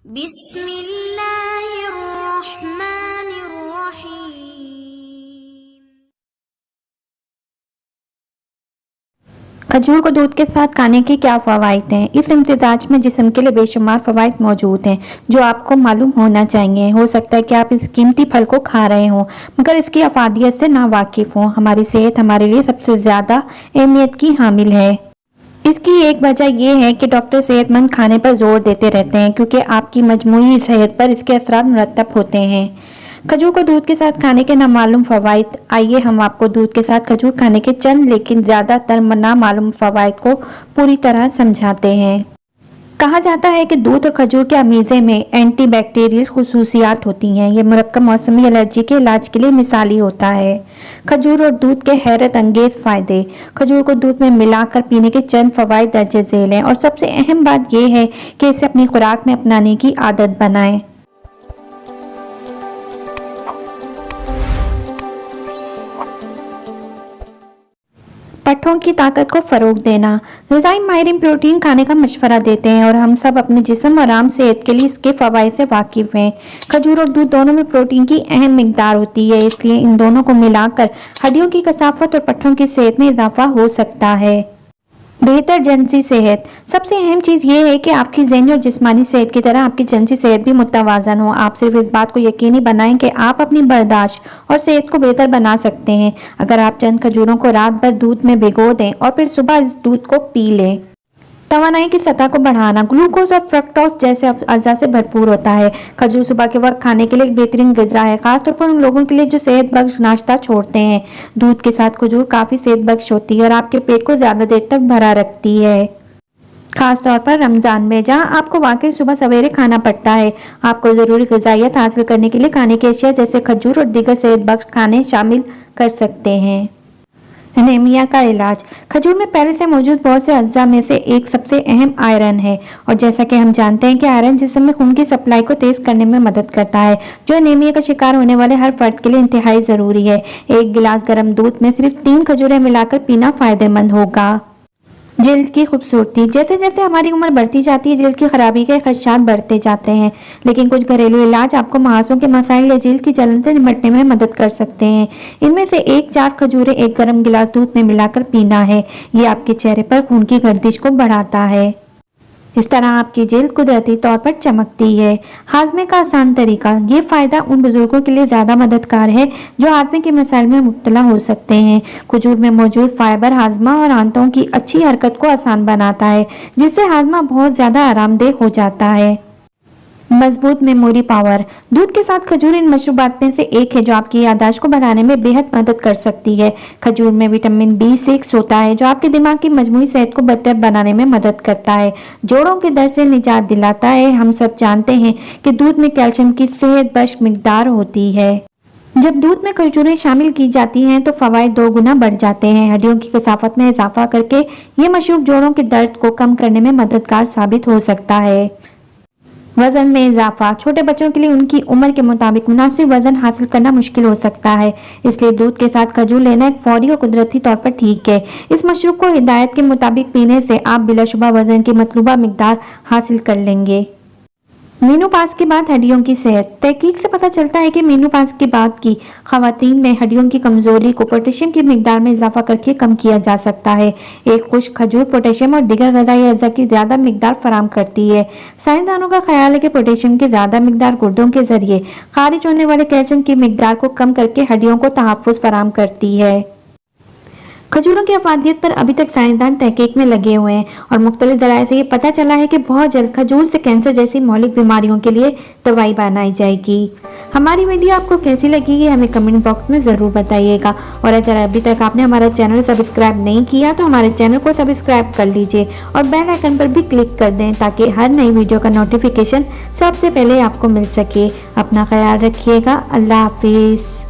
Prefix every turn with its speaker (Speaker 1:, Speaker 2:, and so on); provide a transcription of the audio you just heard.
Speaker 1: बिस्मिल्लाहिर्रहमानिर्रहीम।
Speaker 2: खजूर को दूध के साथ खाने के क्या फ़वाइद हैं? इस इम्तिजाज में जिस्म के लिए बेशुमार फ़वाइद मौजूद हैं जो आपको मालूम होना चाहिए। हो सकता है कि आप इस कीमती फल को खा रहे हों मगर इसकी अफादियत से नावाकिफ़ हों। हमारी सेहत हमारे लिए सबसे ज़्यादा अहमियत की हामिल है। इसकी एक वजह यह है कि डॉक्टर सेहतमंद खाने पर जोर देते रहते हैं क्योंकि आपकी मजमूई सेहत पर इसके असरात मुरतब होते हैं। खजूर को दूध के साथ खाने के नामालूम फ़वाइद। आइए हम आपको दूध के साथ खजूर खाने के चंद लेकिन ज़्यादातर नामालूम फ़वाइद को पूरी तरह समझाते हैं। कहा जाता है कि दूध और खजूर के अमीज़े में एंटी बैक्टीरियल खुसूसियात होती हैं। यह मुरक्कब मौसमी एलर्जी के इलाज के लिए मिसाली होता है। खजूर और दूध के हैरत अंगेज फ़ायदे। खजूर को दूध में मिलाकर पीने के चंद फ़वाइद दर्ज झेल हैं और सबसे अहम बात यह है कि इसे अपनी खुराक में अपनाने की आदत बनाएं। पट्ठों की ताकत को फ़रोग देना। ग़िज़ाई माहिरीन प्रोटीन खाने का मशवरा देते हैं और हम सब अपने जिस्म और आम सेहत के लिए इसके फ़वाइद से वाकिफ़ हैं। खजूर और दूध दोनों में प्रोटीन की अहम मिकदार होती है, इसलिए इन दोनों को मिलाकर हड्डियों की कसाफत और पट्ठों की सेहत में इजाफा हो सकता है। बेहतर जिनसी सेहत। सबसे अहम चीज़ ये है कि आपकी ज़हनी और जिस्मानी सेहत की तरह आपकी जिनसी सेहत भी मुतवाज़न हो। आप सिर्फ इस बात को यकीनी बनाएं कि आप अपनी बर्दाश्त और सेहत को बेहतर बना सकते हैं अगर आप चंद खजूरों को रात भर दूध में भिगो दें और फिर सुबह इस दूध को पी लें। तवानाई की सतह को बढ़ाना। ग्लूकोज और फ्रक्टोज जैसे अज़ा से भरपूर होता है। खजूर सुबह के वक्त खाने के लिए एक बेहतरीन ग़िज़ा है, खासतौर पर उन लोगों के लिए जो सेहत बख्श नाश्ता छोड़ते हैं। दूध के साथ खजूर काफ़ी सेहत बख्श होती है और आपके पेट को ज़्यादा देर तक भरा रखती है, खासतौर पर रमज़ान में जहां आपको वाकई सुबह सवेरे खाना पड़ता है। आपको ज़रूरी ग़िज़ाइयत हासिल करने के लिए खाने की अशिया जैसे खजूर और दीगर सेहत बख्श खाने शामिल कर सकते हैं। एनीमिया का इलाज। खजूर में पहले से मौजूद बहुत से अज्जा में से एक सबसे अहम आयरन है और जैसा कि हम जानते हैं कि आयरन जिस्म में खून की सप्लाई को तेज करने में मदद करता है जो एनीमिया का शिकार होने वाले हर फर्द के लिए इंतहाई ज़रूरी है। एक गिलास गर्म दूध में सिर्फ 3 खजूरें मिलाकर पीना फ़ायदेमंद होगा। जिल्द की खूबसूरती। जैसे जैसे हमारी उम्र बढ़ती जाती है जिल्द की खराबी के खदशात बढ़ते जाते हैं, लेकिन कुछ घरेलू इलाज आपको मुहासों के मसाइल या जिल्द की जलन से निपटने में मदद कर सकते हैं। इनमें से 1-4 खजूरें एक गर्म गिलास दूध में मिलाकर पीना है। ये आपके चेहरे पर खून की गर्दिश को बढ़ाता है। इस तरह आपकी जिल्द कुदरती तौर पर चमकती है। हाजमे का आसान तरीका। ये फ़ायदा उन बुजुर्गों के लिए ज़्यादा मददगार है जो हाजमे के मसाइल में मुब्तला हो सकते हैं। खजूर में मौजूद फाइबर हाजमा और आंतों की अच्छी हरकत को आसान बनाता है जिससे हाजमा बहुत ज़्यादा आरामदेह हो जाता है। मजबूत मेमोरी पावर। दूध के साथ खजूर इन मशरूबात में से एक है जो आपकी याददाश्त को बढ़ाने में बेहद मदद कर सकती है। खजूर में विटामिन B6 होता है जो आपके दिमाग की मजमूई सेहत को बेहतर बनाने में मदद करता है, जोड़ों के दर्द से निजात दिलाता है। हम सब जानते हैं कि दूध में कैल्शियम की सेहत बख्श मिकदार होती है। जब दूध में खजूरें शामिल की जाती हैं तो फ़वाइद 2 गुना बढ़ जाते हैं। हड्डियों की कसाफत में इजाफा करके ये मशरूब जोड़ों के दर्द को कम करने में मददगार साबित हो सकता है। वजन में इजाफा। छोटे बच्चों के लिए उनकी उम्र के मुताबिक मुनासिब वजन हासिल करना मुश्किल हो सकता है, इसलिए दूध के साथ खजूर लेना एक फौरी और कुदरती तौर पर ठीक है। इस मशरूब को हिदायत के मुताबिक पीने से आप बिलाशुबा वजन की मतलूबा मिकदार हासिल कर लेंगे। मेनोपाज के बाद हड्डियों की सेहत। तहकीक से पता चलता है कि मेनोपाज के बाद की खवातीन में हड्डियों की कमजोरी को पोटेशियम की मिकदार में इजाफा करके कम किया जा सकता है। एक खुश्क खजूर पोटेशियम और दीगर ग़िज़ाई अज़ा की ज़्यादा मिकदार फराम करती है। साइंसदानों का ख्याल है कि पोटेशियम की ज़्यादा मिकदार गुर्दों के जरिए खारिज होने वाले कैल्शियम की मिकदार को कम करके हड्डियों को तहफ़्फ़ुज़ फराम करती है। खजूरों की अफादियत पर अभी तक साइंसदान तहकीक में लगे हुए हैं और मुख्तलिफ ज़राए से ये पता चला है कि बहुत जल्द खजूर से कैंसर जैसी मौलिक बीमारियों के लिए दवाई बनाई जाएगी। हमारी वीडियो आपको कैसी लगी ये हमें कमेंट बॉक्स में ज़रूर बताइएगा और अगर अभी तक आपने हमारा चैनल सब्सक्राइब नहीं किया तो हमारे चैनल को सब्सक्राइब कर लीजिए और बेल आइकन पर भी क्लिक कर दें ताकि हर नई वीडियो का नोटिफिकेशन सबसे पहले आपको मिल सके। अपना ख्याल रखिएगा। अल्लाह हाफिज़।